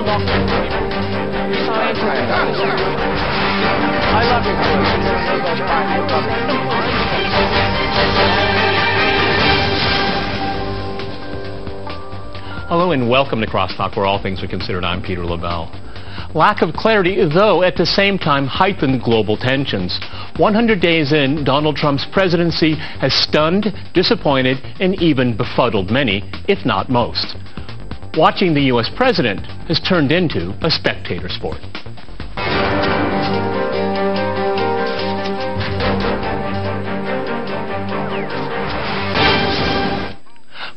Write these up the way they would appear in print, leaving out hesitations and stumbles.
I love you. Hello and welcome to Crosstalk, where all things are considered. I'm Peter LaBelle. Lack of clarity, though, at the same time, heightened global tensions. 100 days in, Donald Trump's presidency has stunned, disappointed, and even befuddled many, if not most. Watching the U.S. president has turned into a spectator sport.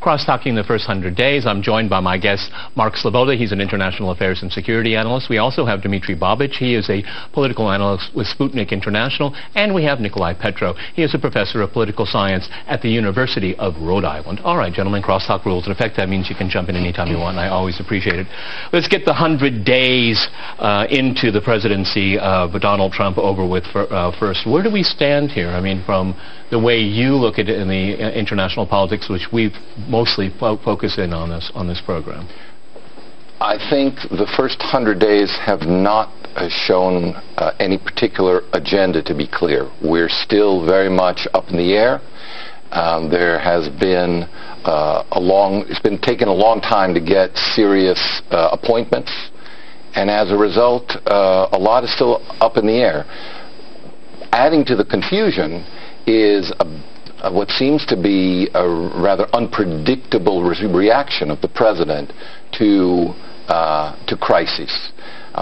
Cross-talking the first 100 days, I'm joined by my guest, Mark Sleboda. He's an international affairs and security analyst. We also have Dmitry Babich. He is a political analyst with Sputnik International. And we have Nikolai Petro. He is a professor of political science at the University of Rhode Island. All right, gentlemen, crosstalk rules. In effect, that means you can jump in anytime you want, and I always appreciate it. Let's get the 100 days into the presidency of Donald Trump over with first. Where do we stand here? I mean, from the way you look at it in the international politics, which we've mostly focus in on this program? I think the first 100 days have not shown any particular agenda, to be clear. We're still very much up in the air. There has been it's been taking a long time to get serious appointments, and as a result, a lot is still up in the air. Adding to the confusion is what seems to be a rather unpredictable reaction of the president to crises.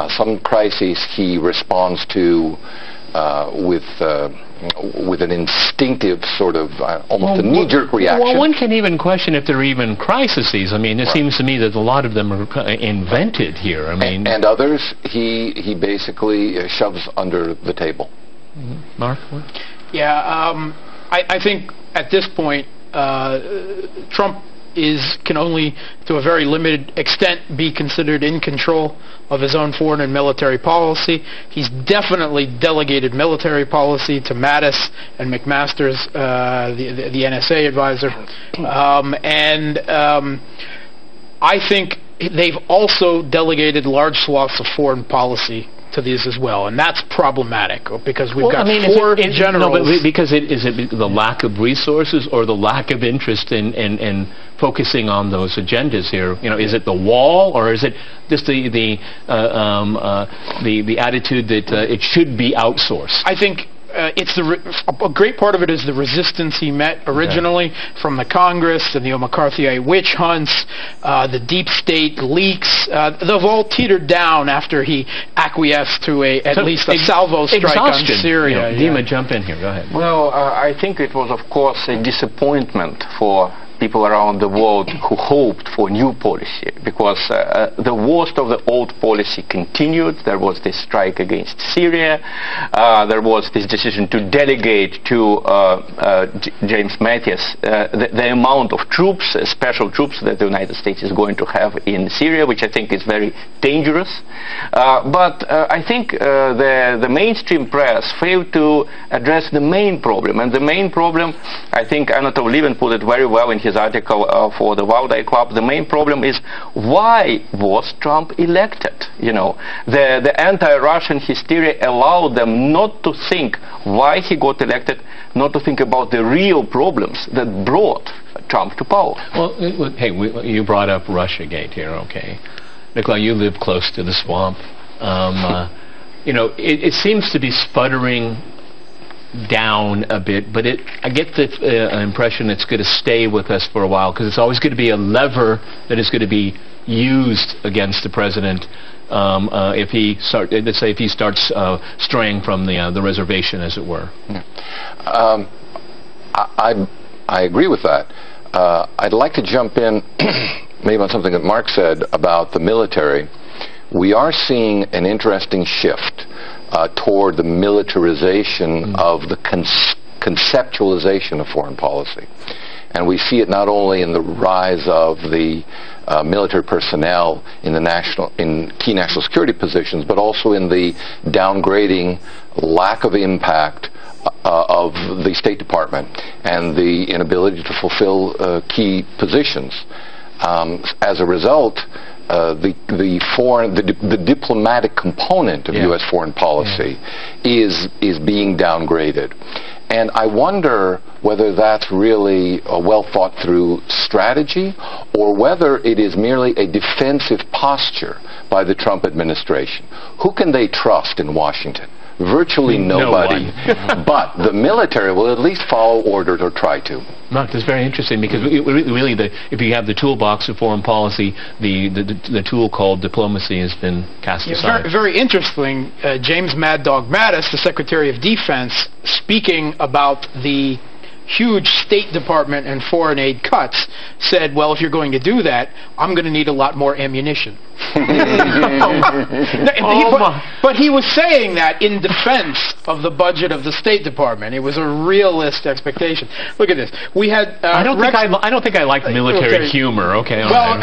Some crises he responds to with an instinctive sort of almost a knee-jerk reaction. Well, one can even question if they're even crises. I mean, it seems to me that a lot of them are invented here. I mean, and others he basically shoves under the table. Mm-hmm. Mark? Yeah. I think at this point, Trump can only, to a very limited extent, be considered in control of his own foreign and military policy. He's definitely delegated military policy to Mattis and McMaster's, the NSA advisor. I think they've also delegated large swaths of foreign policy to these as well, and that's problematic because we've got four generals. No, but because is it the lack of resources or the lack of interest in focusing on those agendas here? You know, is it the wall, or is it just the attitude that it should be outsourced? I think it's a great part of it is the resistance he met originally from the Congress and the McCarthyite witch hunts, the deep state leaks. They've all teetered down after he acquiesced to at least a salvo strike on Syria. Dima, jump in here. Go ahead. Well, I think it was, of course, a disappointment for people around the world who hoped for new policy, because the worst of the old policy continued. There was this strike against Syria. There was this decision to delegate to James Mattis the amount of troops, special troops that the United States is going to have in Syria, which I think is very dangerous. But I think the mainstream press failed to address the main problem. And the main problem, I think Anatol Levin put it very well in his article for the Valdai Club. The main problem is, why was Trump elected? You know, the anti-Russian hysteria allowed them not to think why he got elected, not to think about the real problems that brought Trump to power. Well, hey, you brought up Russiagate here, okay. Nikolai, you live close to the swamp. You know, it seems to be sputtering down a bit, but I get the impression it's going to stay with us for a while, because it's always going to be a lever that is going to be used against the president if he starts straying from the reservation, as it were. Yeah. I agree with that. I'd like to jump in maybe on something that Mark said about the military. We are seeing an interesting shift toward the militarization of the conceptualization of foreign policy. And we see it not only in the rise of the military personnel in key national security positions, but also in the downgrading, lack of impact of the State Department and the inability to fulfill key positions. As a result, the diplomatic component of U.S. foreign policy is being downgraded. And I wonder whether that's really a well-thought-through strategy or whether it is merely a defensive posture by the Trump administration. Who can they trust in Washington? Virtually nobody. No But the military will at least follow orders or try to. Mark, that's very interesting because really, if you have the toolbox of foreign policy, the tool called diplomacy has been cast aside. Very, very interesting. James Mad Dog Mattis, the Secretary of Defense, speaking about the huge State Department and foreign aid cuts, said, well, if you're going to do that, I'm going to need a lot more ammunition. But he was saying that in defense of the budget of the State Department. It was a realist expectation. Look at this. We had I don't think I like military humor. Okay. Well,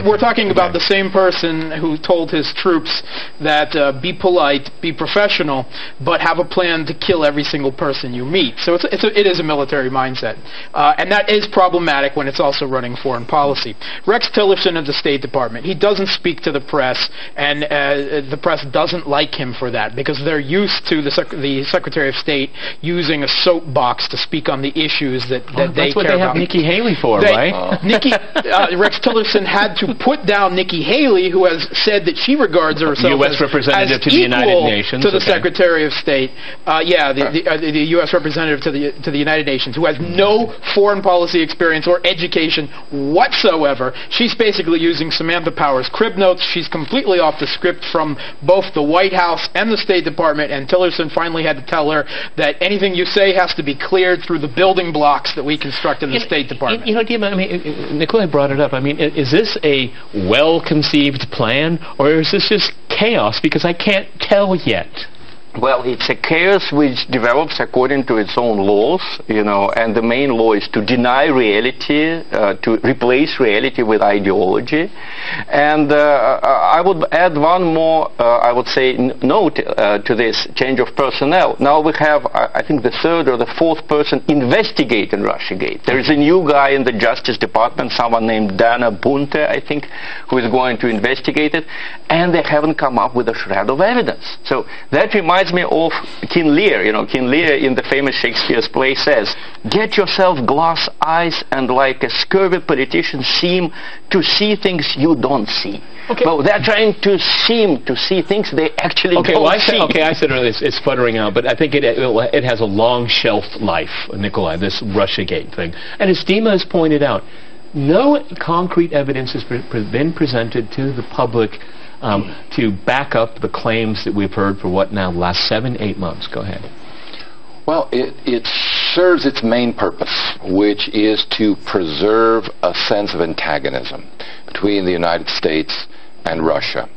we're talking about the same person who told his troops that be polite, be professional, but have a plan to kill every single person you meet. So it is a military mindset, and that is problematic when it's also running foreign policy. Rex Tillerson of the State Department, he doesn't speak to the press, and the press doesn't like him for that because they're used to the Secretary of State using a soapbox to speak on the issues that they care about. That's what they have Nikki Haley for, right? Rex Tillerson had to put down Nikki Haley, who has said that she regards herself U.S. representative as to the United Nations, to the Secretary of State. The U.S. representative to the United Nations, who has no foreign policy experience or education whatsoever. She's basically using Samantha Power's crib notes. She's completely off the script from both the White House and the State Department, and Tillerson finally had to tell her that anything you say has to be cleared through the building blocks that we construct in the State Department. Dima, Nikolai brought it up. Is this a well-conceived plan, or is this just chaos? Because I can't tell yet. Well, it's a chaos which develops according to its own laws, and the main law is to deny reality, to replace reality with ideology. And I would add one more, note to this change of personnel. Now we have, I think, the third or the fourth person investigating Russiagate. There is a new guy in the Justice Department, someone named Dana Bunte, I think, who is going to investigate it, and they haven't come up with a shred of evidence. So that reminds me of King Lear. King Lear in the famous Shakespeare's play says, "Get yourself glass eyes and like a scurvy politician seem to see things you don't see." Okay. Well, they're trying to seem to see things they actually don't see. I said earlier it's sputtering out, but I think it has a long shelf life, Nikolai, this Russiagate thing. And as Dima has pointed out, no concrete evidence has been presented to the public to back up the claims that we've heard for the last 7-8 months. Go ahead. Well, it serves its main purpose, which is to preserve a sense of antagonism between the United States and Russia.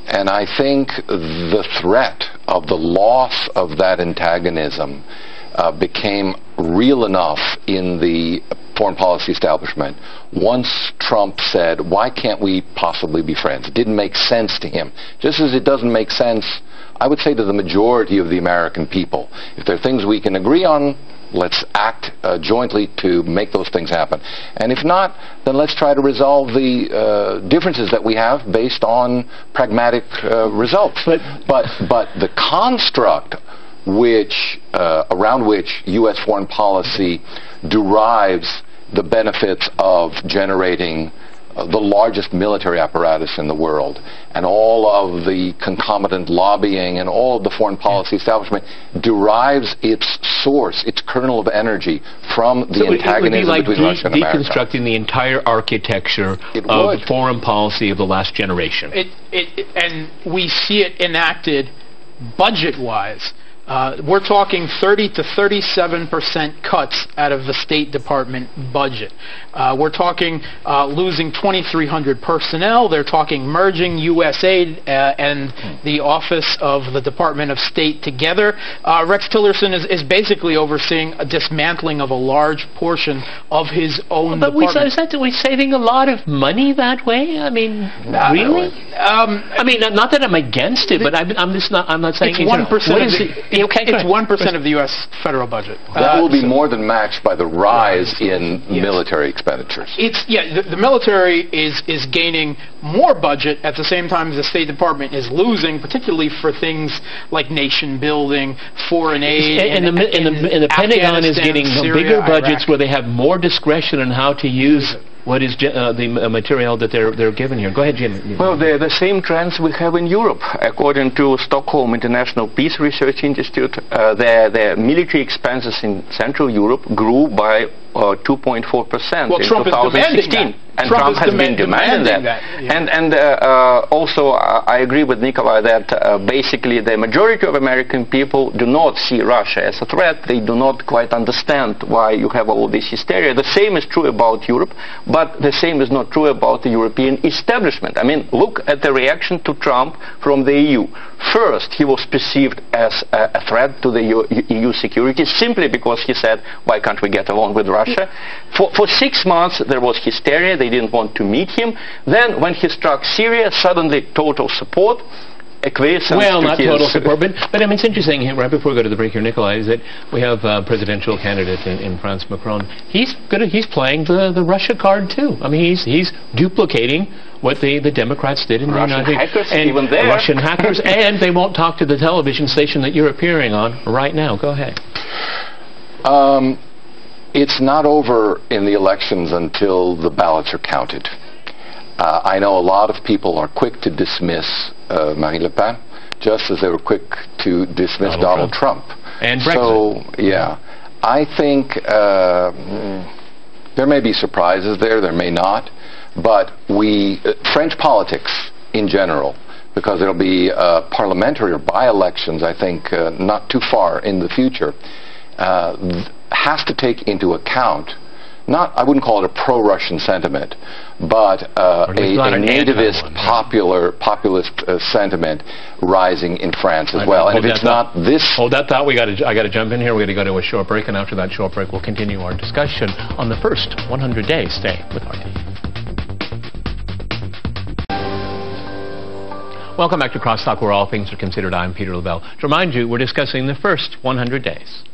And I think the threat of the loss of that antagonism became real enough in the foreign policy establishment once Trump said, why can't we possibly be friends? It didn't make sense to him. Just as it doesn't make sense, I would say, to the majority of the American people. If there are things we can agree on, let's act jointly to make those things happen. And if not, then let's try to resolve the differences that we have based on pragmatic results. But the construct around which U.S. foreign policy derives the benefits of generating the largest military apparatus in the world, and all of the concomitant lobbying and all of the foreign policy establishment derives its source, its kernel of energy from the antagonism between Russia and America. Deconstructing the entire architecture of foreign policy of the last generation. And we see it enacted budget-wise. We're talking 30 to 37% cuts out of the State Department budget. We're talking losing 2,300 personnel. They're talking merging USAID and the Office of the Department of State together. Rex Tillerson is basically overseeing a dismantling of a large portion of his own department. But we're saving a lot of money that way? Really? Not that I'm against it, but I'm not saying it's 1% Okay, it's 1% of the U.S. federal budget. That will be more than matched by the rise in military expenditures. The military is gaining more budget at the same time as the State Department is losing, particularly for things like nation building, foreign aid, and the Pentagon is getting bigger budgets where they have more discretion on how to use what is the material that they're given here. Go ahead, Jim. Well, they're the same trends we have in Europe. According to Stockholm International Peace Research Institute, their military expenses in Central Europe grew by 2.4% in Trump 2016. And Trump has been demanding that. Yeah. And also, I agree with Nikolai that basically the majority of American people do not see Russia as a threat. They do not quite understand why you have all this hysteria. The same is true about Europe, but the same is not true about the European establishment. I mean, look at the reaction to Trump from the EU. First, he was perceived as a threat to the EU security simply because he said, why can't we get along with Russia? For 6 months, there was hysteria. They didn't want to meet him. Then, when he struck Syria, suddenly total support. Well, not total support, but I mean, it's interesting, right before we go to the break here, Nikolai, is that we have a presidential candidate in France, Macron. He's playing the Russia card, too. I mean, he's duplicating what the Democrats did in the United States. And even there. Russian hackers, and they won't talk to the television station that you're appearing on right now. Go ahead. It's not over in the elections until the ballots are counted. I know a lot of people are quick to dismiss Marine Le Pen, just as they were quick to dismiss Donald Trump. And Brexit. So, yeah, I think there may be surprises there may not, but French politics in general, because it'll be parliamentary or by-elections, I think, not too far in the future, has to take into account, I wouldn't call it a pro-Russian sentiment, but a nativist, populist sentiment rising in France as well. And if it's not this... Hold that thought. I got to jump in here. We're going to go to a short break, and after that short break, we'll continue our discussion on the first 100 days. Stay with RT. Welcome back to Crosstalk, where all things are considered. I'm Peter LaBelle. To remind you, we're discussing the first 100 days.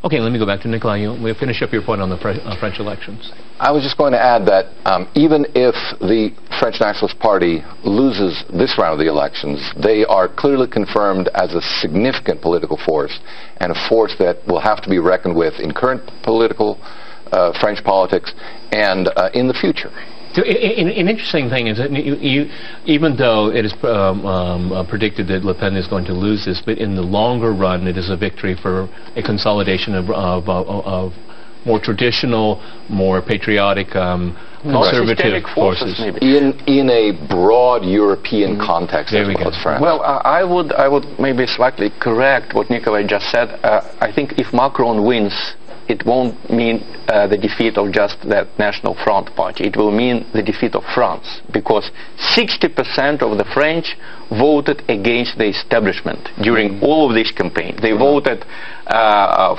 Okay, let me go back to Nikolai. We'll finish up your point on the French elections. I was just going to add that even if the French Nationalist Party loses this round of the elections, they are clearly confirmed as a significant political force, and a force that will have to be reckoned with in current political French politics and in the future. So, an interesting thing is that even though it is predicted that Le Pen is going to lose this, but in the longer run, it is a victory for a consolidation of more traditional, more patriotic, conservative forces. In a broad European context as well as France. Well, I would maybe slightly correct what Nikolai just said. I think if Macron wins, it won't mean the defeat of just that National Front party. It will mean the defeat of France, because 60% of the French voted against the establishment during all of this campaign. They voted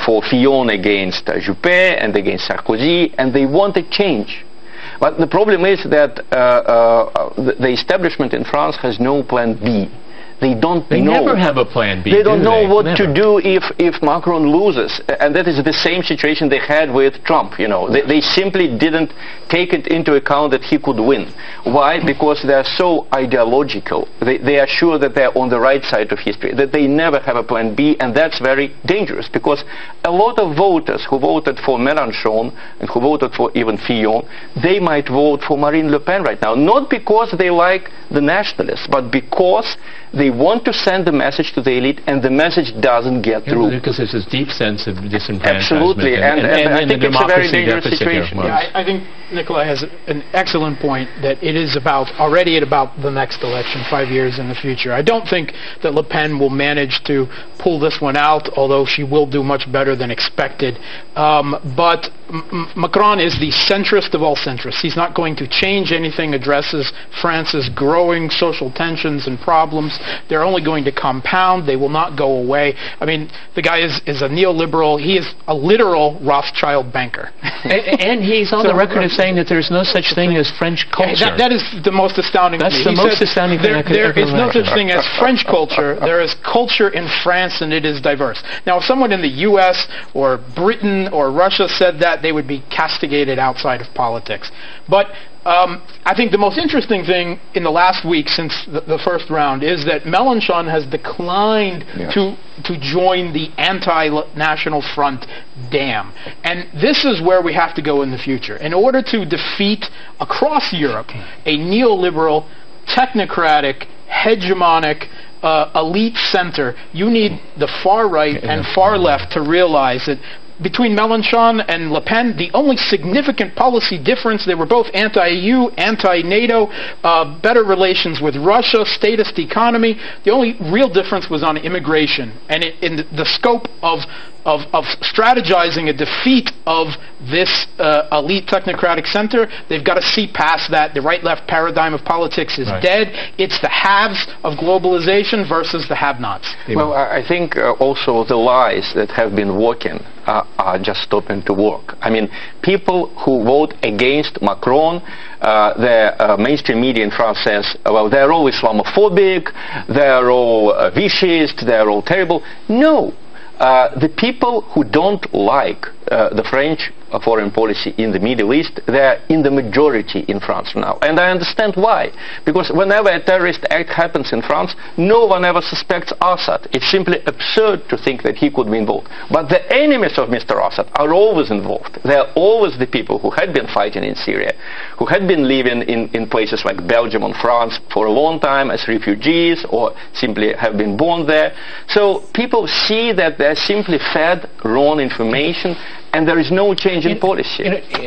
for Fillon against Juppé and against Sarkozy, and they wanted change. But the problem is that the establishment in France has no plan B. They never have a plan B. They don't know what to do if Macron loses, and that is the same situation they had with Trump. You know, they simply didn't take it into account that he could win. Why? Because they are so ideological. They are sure that they are on the right side of history, that they never have a plan B, and that's very dangerous, because a lot of voters who voted for Mélenchon and who voted for even Fillon, they might vote for Marine Le Pen right now, not because they like the nationalists, but because they want to send the message to the elite, and the message doesn't get through. Because there's this deep sense of disenfranchisement. Absolutely, and I think it's a very dangerous situation. Yeah, I think Nikolai has an excellent point that it is already about the next election, 5 years in the future. I don't think that Le Pen will manage to pull this one out, although she will do much better than expected. But Macron is the centrist of all centrists. He's not going to change anything, addresses France's growing social tensions and problems. They're only going to compound. They will not go away. I mean, the guy is a neoliberal. He is a literal Rothschild banker. and he's on the record as saying that there's no such thing as French culture. That is the most astounding thing. That's the most astounding thing I could ever imagine. There is no such thing as French culture. There is culture in France, and it is diverse. Now, if someone in the U.S. or Britain or Russia said that, they would be castigated outside of politics. But I think the most interesting thing in the last week since the first round is that Mélenchon has declined to join the anti-National Front dam. And this is where we have to go in the future. In order to defeat across Europe a neoliberal, technocratic, hegemonic, elite center, you need the far right and far left to realize that between Mélenchon and Le Pen, the only significant policy difference, they were both anti-EU, anti-NATO, better relations with Russia, statist economy. The only real difference was on immigration. And in the scope of strategizing a defeat of this elite technocratic center, they've got to see past that. The right-left paradigm of politics is dead. It's the haves of globalization versus the have-nots. Well, I think also the lies that have been working are just stopping to work. I mean, people who vote against Macron, the mainstream media in France says, well, they're all Islamophobic, they're all vicious, they're all terrible. No. The people who don't like the French foreign policy in the Middle East, they're in the majority in France now. And I understand why. Because whenever a terrorist act happens in France, no one ever suspects Assad. It's simply absurd to think that he could be involved. But the enemies of Mr. Assad are always involved. They're always the people who had been fighting in Syria, who had been living in places like Belgium and France for a long time as refugees or simply have been born there. So people see that they're simply fed wrong information, and there is no change in policy.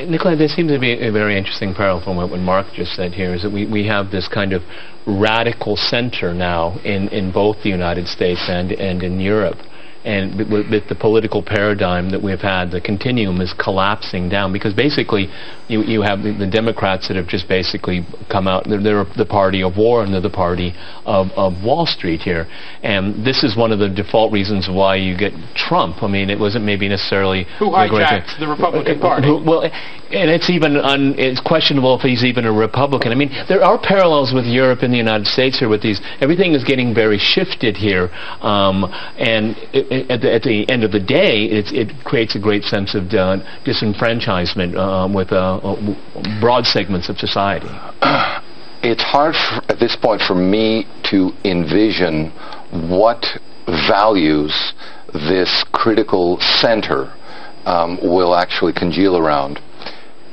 Nikolai, there seems to be a very interesting parallel from what Mark just said here, is that we have this kind of radical center now in both the United States and in Europe. And with the political paradigm that we've had, the continuum is collapsing down, because basically you have the Democrats that have just basically come out. They're the party of war, and they're the party of Wall Street here. And this is one of the default reasons why you get Trump. I mean, it wasn't maybe necessarily who hijacked the Republican Party. Well, and it's questionable if he's even a Republican. I mean, there are parallels with Europe and the United States here. With these, everything is getting very shifted here, and at the end of the day, it creates a great sense of disenfranchisement with broad segments of society. It's hard at this point for me to envision what values this critical center will actually congeal around.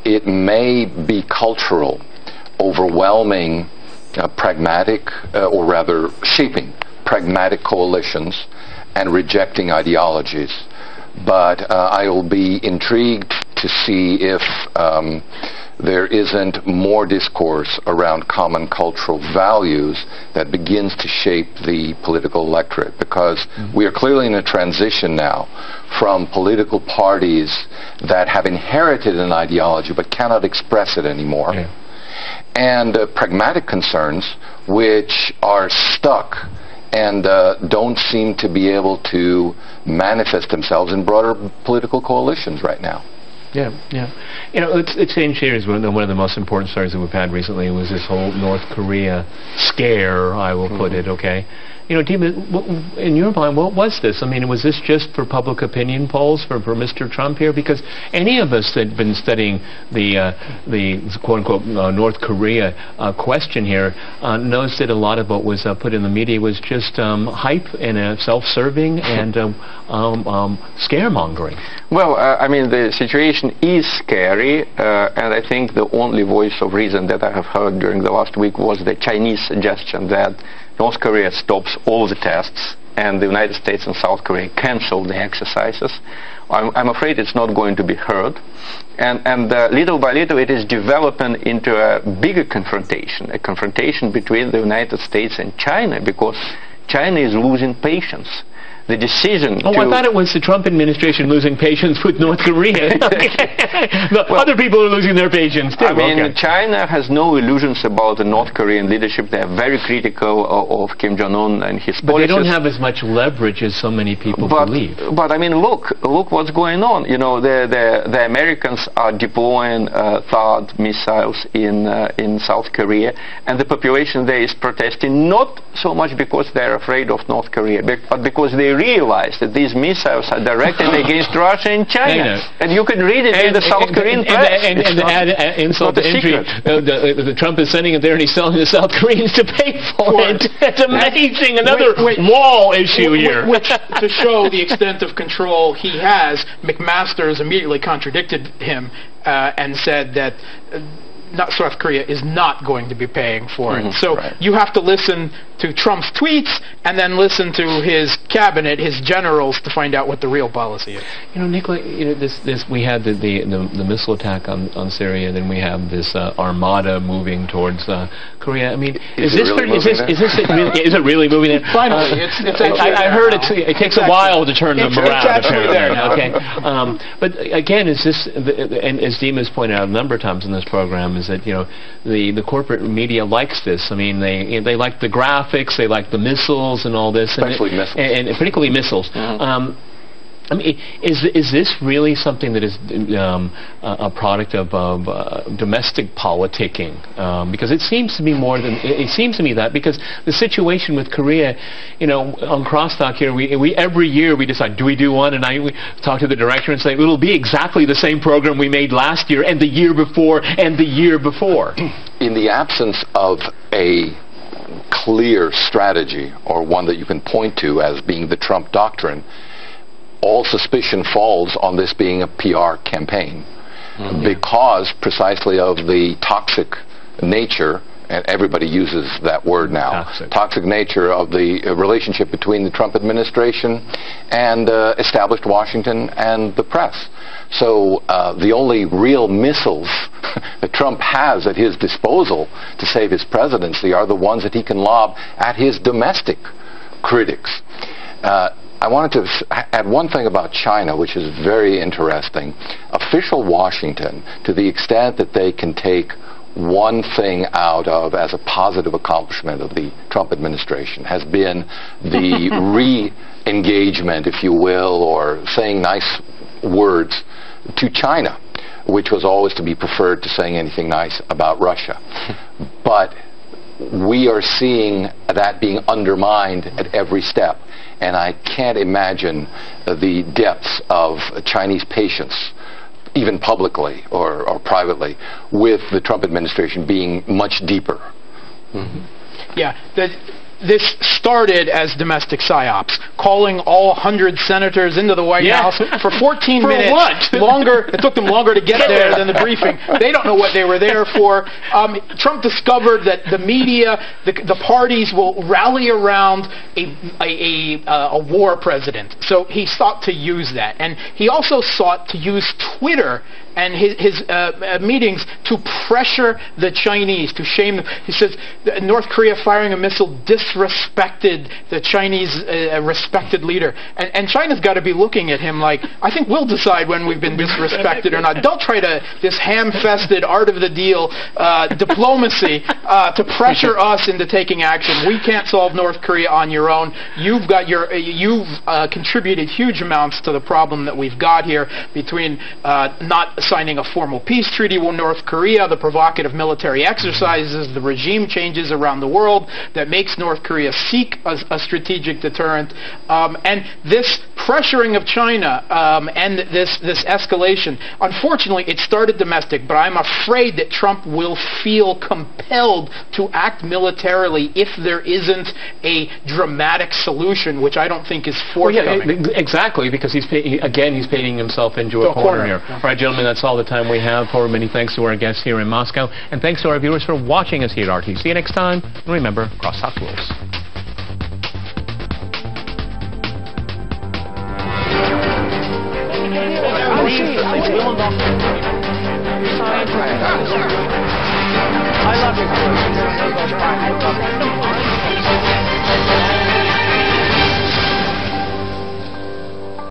It may be cultural, overwhelming, pragmatic, or rather shaping pragmatic coalitions and rejecting ideologies. But I will be intrigued to see if there isn't more discourse around common cultural values that begins to shape the political electorate, because we are clearly in a transition now from political parties that have inherited an ideology but cannot express it anymore, and pragmatic concerns which are stuck and don't seem to be able to manifest themselves in broader political coalitions right now. Yeah. You know, it's changed here. One of the most important stories that we've had recently was this whole North Korea scare, I will put it, okay? You know, Dima, in your mind, what was this? I mean, was this just for public opinion polls for Mr. Trump here? Because any of us that have been studying the quote-unquote North Korea question here knows that a lot of what was put in the media was just hype and self-serving and scaremongering. Well, I mean, the situation is scary, and I think the only voice of reason that I have heard during the last week was the Chinese suggestion that North Korea stops all the tests and the United States and South Korea cancel the exercises. I'm afraid it's not going to be heard. And little by little it is developing into a bigger confrontation, a confrontation between the United States and China, because China is losing patience. the decision I thought it was the Trump administration losing patience with North Korea. Other people are losing their patience too. I mean, China has no illusions about the North Korean leadership. They are very critical of Kim Jong-un and his policies. But they don't have as much leverage as so many people believe. But I mean, look what's going on. You know, the Americans are deploying THAAD missiles in South Korea, and the population there is protesting not so much because they're afraid of North Korea, but because they realize that these missiles are directed against Russia and China. And you can read it in the South Korean press. And to add insult to injury, the Trump is sending it there and he's telling the South Koreans to pay for it. It's amazing. Another wall issue here. Which, to show the extent of control he has, McMaster's immediately contradicted him and said that South Korea is not going to be paying for it. So you have to listen to Trump's tweets and then listen to his cabinet, his generals, to find out what the real policy is. You know, Nicola, we had the missile attack on Syria, then we have this armada moving towards Korea. I mean, is it really moving there? Finally, I heard it takes a while to turn them around. It's actually there now. Okay, but again, is this, and as Dima's pointed out a number of times in this program, is that the corporate media likes this. I mean, they like the graphics, they like the missiles and all this, especially missiles, and particularly missiles. I mean, is this really something that is a product of domestic politicking? Because it seems to be more than it seems to me that, because the situation with Korea, on Crosstalk here, we every year we decide, do we do one? And we talk to the director and say it'll be exactly the same program we made last year and the year before and the year before. In the absence of a clear strategy, or one that you can point to as being the Trump doctrine, all suspicion falls on this being a PR campaign, because precisely of the toxic nature, and everybody uses that word now, toxic nature of the relationship between the Trump administration and established Washington and the press. So the only real missiles that Trump has at his disposal to save his presidency are the ones that he can lob at his domestic critics. I wanted to add one thing about China, which is very interesting. Official Washington, to the extent that they can take one thing out of as a positive accomplishment of the Trump administration, has been the re-engagement, if you will, or saying nice words to China, which was always to be preferred to saying anything nice about Russia. But we are seeing that being undermined at every step. And I can't imagine the depths of Chinese patience, even publicly or privately, with the Trump administration being much deeper. Yeah. This started as domestic psyops, calling all 100 senators into the White House for 14 minutes. Longer. It took them longer to get there than the briefing. They don't know what they were there for. Trump discovered that the media, the parties will rally around a war president. So he sought to use that. And he also sought to use Twitter and his meetings to pressure the Chinese, to shame them. He says North Korea firing a missile disrespected the Chinese respected leader. And China's got to be looking at him like, I think we'll decide when we've been disrespected or not. Don't try to, this ham-fisted art of the deal diplomacy to pressure us into taking action. We can't solve North Korea on your own. You've contributed huge amounts to the problem that we've got here between not signing a formal peace treaty with North Korea, the provocative military exercises, the regime changes around the world that makes North Korea seek a strategic deterrent, and this pressuring of China and this escalation. Unfortunately, it started domestic, but I'm afraid that Trump will feel compelled to act militarily if there isn't a dramatic solution, which I don't think is forthcoming. Well, yeah, exactly, because he's painting himself into a corner here. All right, gentlemen, that's all the time we have. For many thanks to our guests here in Moscow, and thanks to our viewers for watching us here at RT. See you next time. And remember, crosstalk rules. I love you.